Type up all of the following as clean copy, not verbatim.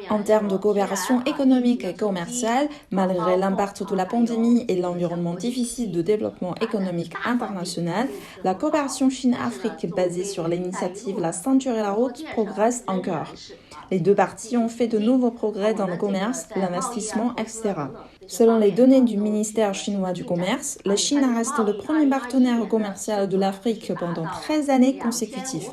En termes de coopération économique et commerciale, malgré l'impact de la pandémie et l'environnement difficile de développement économique international, la coopération Chine-Afrique basée sur l'initiative La ceinture et la route progresse encore. Les deux parties ont fait de nouveaux progrès dans le commerce, l'investissement, etc. Selon les données du ministère chinois du Commerce, la Chine reste le premier partenaire commercial de l'Afrique pendant 13 années consécutives.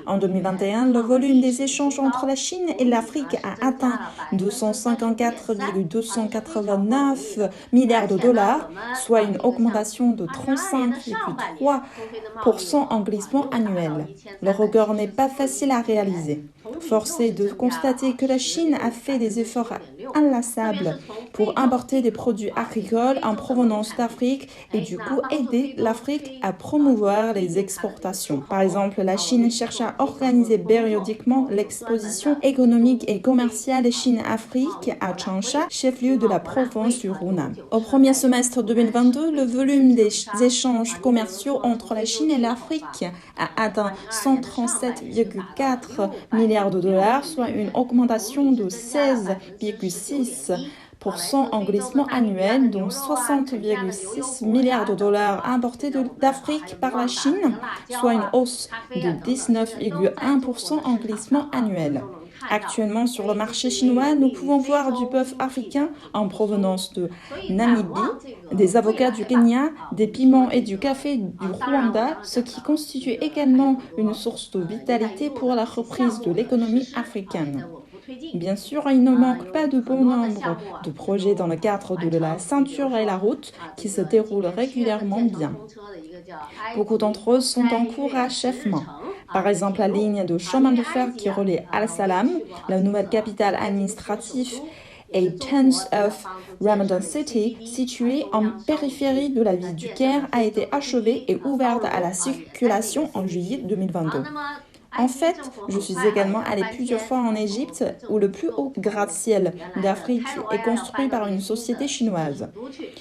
En 2021, le volume des échanges entre la Chine et l'Afrique a atteint 254,289 milliards de dollars, soit une augmentation de 35,3% en glissement annuel. Le record n'est pas facile à réaliser. Force est de constater que la Chine a fait des efforts inlassables pour importer des produits agricoles en provenance d'Afrique et du coup aider l'Afrique à promouvoir les exportations. Par exemple, la Chine cherche à organiser périodiquement l'exposition économique et commerciale Chine-Afrique à Changsha, chef-lieu de la province du Hunan. Au premier semestre 2022, le volume des échanges commerciaux entre la Chine et l'Afrique a atteint 137,4 milliards de dollars, soit une augmentation de 16,6% en glissement annuel, dont 60,6 milliards de dollars importés d'Afrique par la Chine, soit une hausse de 19,1% en glissement annuel. Actuellement, sur le marché chinois, nous pouvons voir du bœuf africain en provenance de Namibie, des avocats du Kenya, des piments et du café du Rwanda, ce qui constitue également une source de vitalité pour la reprise de l'économie africaine. Bien sûr, il ne manque pas de bon nombre de projets dans le cadre de la ceinture et la route qui se déroulent régulièrement bien. Beaucoup d'entre eux sont en cours d'achèvement. Par exemple, la ligne de chemin de fer qui relie Al-Salam, la nouvelle capitale administrative, et Tens of Ramadan City, située en périphérie de la ville du Caire, a été achevée et ouverte à la circulation en juillet 2022. En fait, je suis également allée plusieurs fois en Égypte, où le plus haut gratte-ciel d'Afrique est construit par une société chinoise.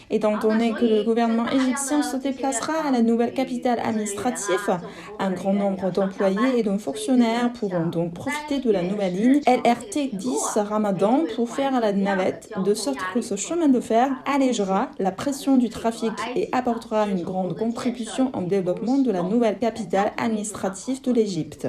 Étant donné que le gouvernement égyptien se déplacera à la nouvelle capitale administrative, un grand nombre d'employés et de fonctionnaires pourront donc profiter de la nouvelle ligne LRT 10 Ramadan pour faire la navette, de sorte que ce chemin de fer allégera la pression du trafic et apportera une grande contribution au développement de la nouvelle capitale administrative de l'Égypte.